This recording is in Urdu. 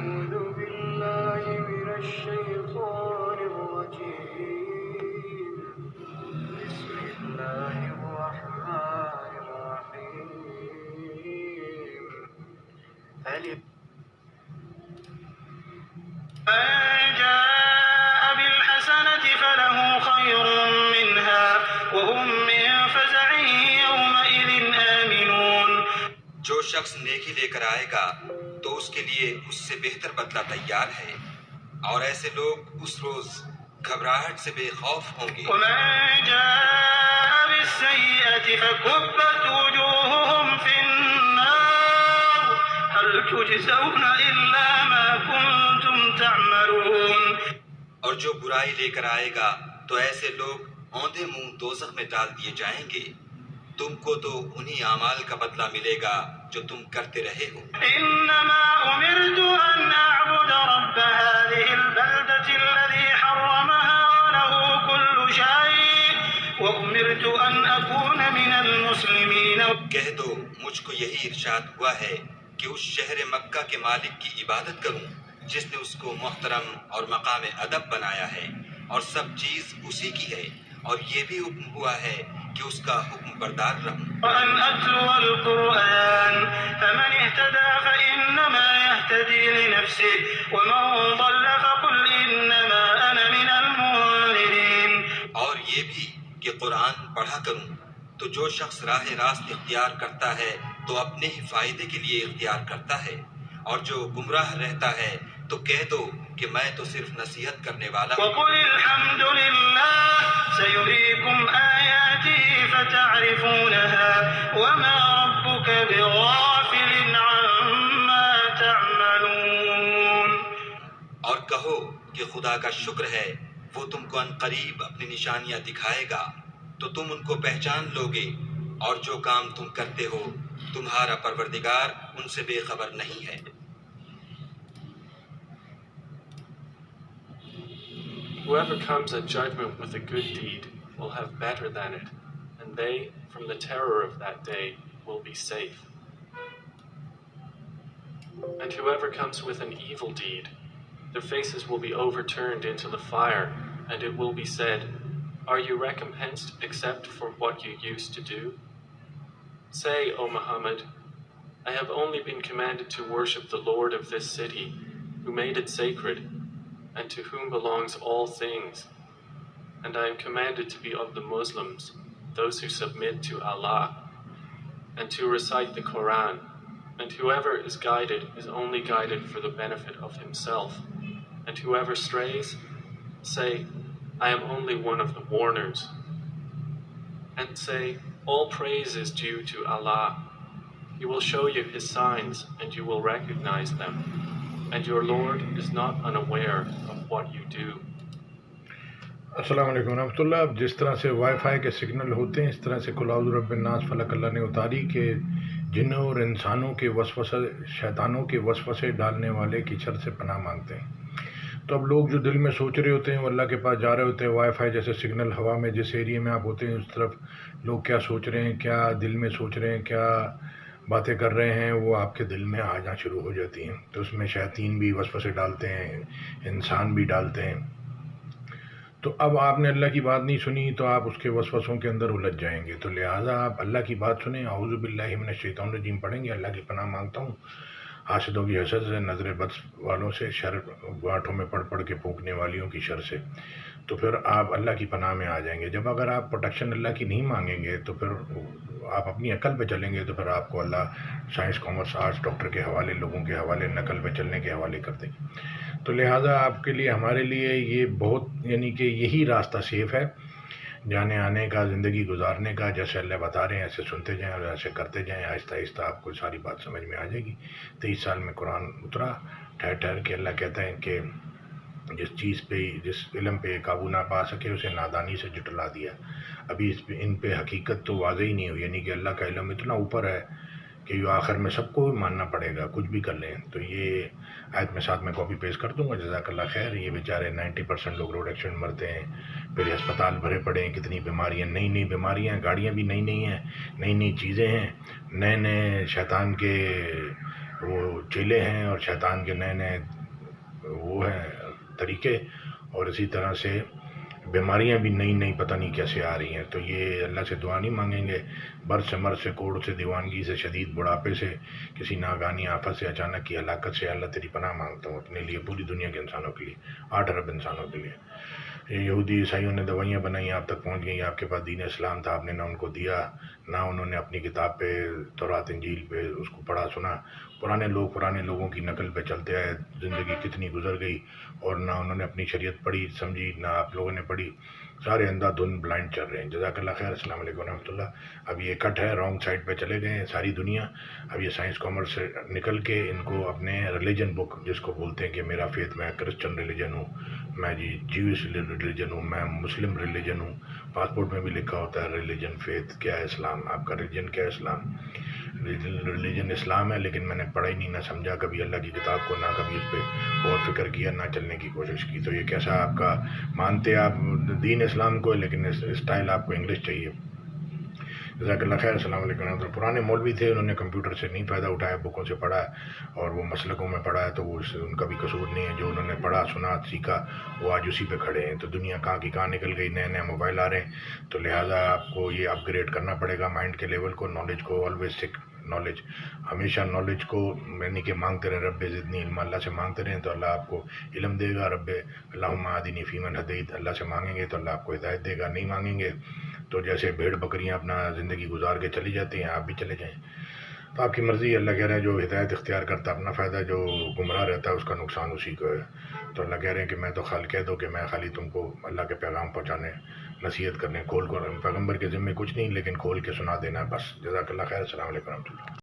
أعوذ بالله من الشيطان الرجيم بسم الله الرحمن الرحيم ألف من جاء بالحسنة فله خير منها وهم من فزع يومئذ آمنون. جو شخص نیکی لے کر آئے گا تو اس کے لیے اس سے بہتر بدلہ تیار ہے، اور ایسے لوگ اس روز گھبراہٹ سے بے خوف ہوں گے. ومن جاء بالسيئة فكبت وجوههم في النار هل تجزون إلا ما كنتم تعملون. اور جو برائی لے کر آئے گا تو ایسے لوگ اوندھے منہ دوزخ میں ڈال دیے جائیں گے. تم کو تو انہی اعمال کا بدلہ ملے گا جو تم کرتے رہے ہو. إنما أمرت أن أعبد رب هذه البلدة الذي حرمها وله كل شيء وأمرت أن أكون من المسلمين. کہہ دو مجھ کو یہی ارشاد ہوا ہے کہ اس شہر مکہ کے مالک کی عبادت کروں جس نے اس کو محترم اور مقام ادب بنایا ہے، اور سب چیز اسی کی ہے، اور یہ بھی حکم ہوا ہے کہ اس کا حکم بردار رہوں. وأن أتلو القرآن فمن اهتدى فإنما يهتدي لنفسه ومن ضل فقل إنما أنا من المنذرين. اور یہ بھی کہ قرآن پڑھا کروں تو جو شخص راہ راست اختیار کرتا ہے تو اپنے ہی فائدے کے لیے اختیار کرتا ہے، اور جو گمراہ رہتا ہے تو کہہ دو کہ میں تو صرف نصیحت کرنے والا ہوں. وقل الحمد لله سيريكم آياته فتعرفونها وما ربك بغافل عما تعملون. اور کہو کہ خدا کا شکر ہے، وہ تم کو ان قریب اپنی نشانیاں دکھائے گا تو تم ان کو پہچان لوگے، اور جو کام تم کرتے ہو تمہارا پروردگار ان سے بے خبر نہیں ہے. Whoever comes at judgment with a good deed will have better than it, and they, from the terror of that day, will be safe. And whoever comes with an evil deed, their faces will be overturned into the fire, and it will be said, "Are you recompensed except for what you used to do?" Say, O Muhammad, I have only been commanded to worship the Lord of this city, who made it sacred, and to whom belongs all things. And I am commanded to be of the Muslims, those who submit to Allah, and to recite the Quran, and whoever is guided is only guided for the benefit of himself, and whoever strays, say, I am only one of the warners. And say, all praise is due to Allah. He will show you His signs, and you will recognize them. And your Lord is not unaware of what you do. السلام علیکم ورحمۃ اللہ. اب جس طرح سے وائی فائی کے سگنل ہوتے ہیں اس طرح سے قل اعوذ برب الناس فلک اللہ نے اتاری کہ جنوں اور انسانوں کے وسوسے، شیطانوں کے وسوسے ڈالنے والے کی شر سے پناہ مانگتے ہیں. تو اب لوگ جو دل میں سوچ رہے ہوتے ہیں وہ اللہ کے پاس جا رہے ہوتے ہیں. وائی فائی جیسے سگنل ہوا میں جس ایریے میں آپ ہوتے ہیں اس طرف لوگ کیا سوچ رہے ہیں، کیا دل میں سوچ رہے ہیں، کیا باتیں کر رہے ہیں، وہ آپ کے دل میں آ جانا شروع ہو جاتی ہیں. تو اس میں شیاطین بھی وسوسے ڈالتے ہیں، انسان بھی ڈالتے ہیں. تو اب آپ نے اللہ کی بات نہیں سنی تو آپ اس کے وسوسوں کے اندر الجھ جائیں گے. تو لہٰذا آپ اللہ کی بات سنیں، اعوذ باللہ من الشیطان الرجیم پڑھیں گے، اللہ کی پناہ مانگتا ہوں حاسدوں کی حسد سے، نظر بد والوں سے، شر گاٹھوں میں پڑھ پڑھ کے پھونکنے والیوں کی شر سے. تو پھر آپ اللہ کی پناہ میں آ جائیں گے. جب اگر آپ پروٹیکشن اللہ کی نہیں مانگیں گے تو پھر آپ اپنی عقل پہ چلیں گے تو پھر آپ کو اللہ سائنس، کامرس، آرٹس، ڈاکٹر کے حوالے، لوگوں کے حوالے، نقل پہ چلنے کے حوالے کر دیں گے. تو لہٰذا آپ کے لیے، ہمارے لیے یہ بہت یعنی کہ یہی راستہ سیف ہے جانے آنے کا، زندگی گزارنے کا. جیسے اللہ بتا رہے ہیں ایسے سنتے جائیں اور ایسے کرتے جائیں، آہستہ آہستہ آپ کو ساری بات سمجھ میں آ جائے گی. 23 سال میں قرآن اترا، ٹھہر ٹھہر کے اللہ کہتا ہے کہ جس چیز پہ، جس علم پہ قابو نہ پا سکے اسے نادانی سے جٹلا دیا. ابھی ان پہ حقیقت تو واضح ہی نہیں ہوئی، یعنی کہ اللہ کا علم اتنا اوپر ہے کہ یہ آخر میں سب کو ماننا پڑے گا، کچھ بھی کر لیں. تو یہ آیت میں ساتھ میں کاپی پیسٹ کر دوں گا. جزاک اللہ خیر. یہ بیچارے 90% لوگ روڈ ایکسیڈنٹ مرتے ہیں، پھر ہسپتال بھرے پڑے ہیں، کتنی بیماریاں، نئی نئی بیماریاں، گاڑیاں بھی نئی نئی ہیں، نئی نئی چیزیں ہیں، نئے نئے شیطان کے وہ چیلے ہیں اور شیطان کے نئے نئے وہ ہیں طریقے، اور اسی طرح سے بیماریاں بھی نئی نئی پتہ نہیں کیسے آ رہی ہیں. تو یہ اللہ سے دعا نہیں مانگیں گے برس سے مرض سے کوڑ سے دیوانگی سے شدید بڑھاپے سے کسی ناگانی آفت سے اچانک کی ہلاکت سے اللہ تیری پناہ مانگتا ہوں اپنے لیے، پوری دنیا کے انسانوں کے لیے، 8 ارب انسانوں کے لیے. یہ یہودی عیسائیوں نے دوائیاں بنائی، آپ تک پہنچ گئیں، آپ کے پاس دین اسلام تھا، آپ نے نہ ان کو دیا، نہ انہوں نے اپنی کتاب پہ تورات انجیل پہ اس کو پڑھا سنا. پرانے لوگوں کی نقل پہ چلتے آئے، زندگی کتنی گزر گئی، اور نہ انہوں نے اپنی شریعت پڑھی سمجھی، نہ آپ لوگوں نے پڑھی، سارے اندھا دھند بلائنڈ چل رہے ہیں. جزاک اللہ خیر. السلام علیکم ورحمۃ اللہ. اب یہ کٹ ہے، رانگ سائڈ پہ چلے گئے ہیں ساری دنیا. اب یہ سائنس کامرس سے نکل کے ان کو اپنے ریلیجن بک، جس کو بولتے ہیں کہ میرا فیتھ، میں کرسچن ریلیجن ہوں، میں جیوش ریلیجن ہوں، میں مسلم ریلیجن ہوں، پاسپورٹ میں بھی لکھا ہوتا ہے ریلیجن فیتھ کیا ہے، اسلام، آپ کا ریلیجن کیا ہے، اسلام. ریلیجن اسلام ہے، لیکن میں نے پڑھا ہی نہیں، نہ سمجھا کبھی اللہ کی کتاب کو، نہ کبھی اس پہ اور فکر کیا، نہ چلنے کی کوشش کی. تو یہ کیسا آپ کا مانتے آپ دین اسلام کو، لیکن اسٹائل آپ کو انگلش چاہیے. جزاک اللہ خیر. السلام علیکم ورحمۃ اللہ. پرانے مولوی تھے، انہوں نے کمپیوٹر سے نہیں فائدہ اٹھایا، بکوں سے پڑھا اور وہ مسلکوں میں پڑھا ہے، تو وہ ان کا بھی قصور نہیں ہے. جو انہوں نے پڑھا سنا سیکھا وہ آج اسی پہ کھڑے ہیں. تو دنیا کہاں کی کہاں نکل گئی، نئے موبائل آ رہے ہیں، تو لہٰذا آپ کو یہ اپ گریڈ کرنا پڑے گا مائنڈ کے لیول کو، نالج کو. آلویز سیک نالج، ہمیشہ نالج کو یعنی کہ مانگتے رہیں، رب زدنی علم، اللہ سے مانگتے رہیں تو اللہ آپ کو علم دے گا. رب اللہم اہدنی فیمن ہدیت، اللہ سے مانگیں گے تو اللہ آپ کو ہدایت دے گا. نہیں مانگیں گے تو جیسے بھیڑ بکریاں اپنا زندگی گزار کے چلی جاتی ہیں، آپ بھی چلے جائیں. تو آپ کی مرضی. اللہ کہہ رہے ہیں جو ہدایت اختیار کرتا اپنا فائدہ، جو گمراہ رہتا ہے اس کا نقصان اسی کو ہے. تو اللہ کہہ رہے ہیں کہ میں تو کہہ دو کہ میں خالی تم کو اللہ کے پیغام پہنچانے، نصیحت کرنے، کھول کر، پیغمبر کے ذمے کچھ نہیں لیکن کھول کے سنا دینا بس. جزاک اللہ خیر. السلام علیکم ورحمۃ اللہ.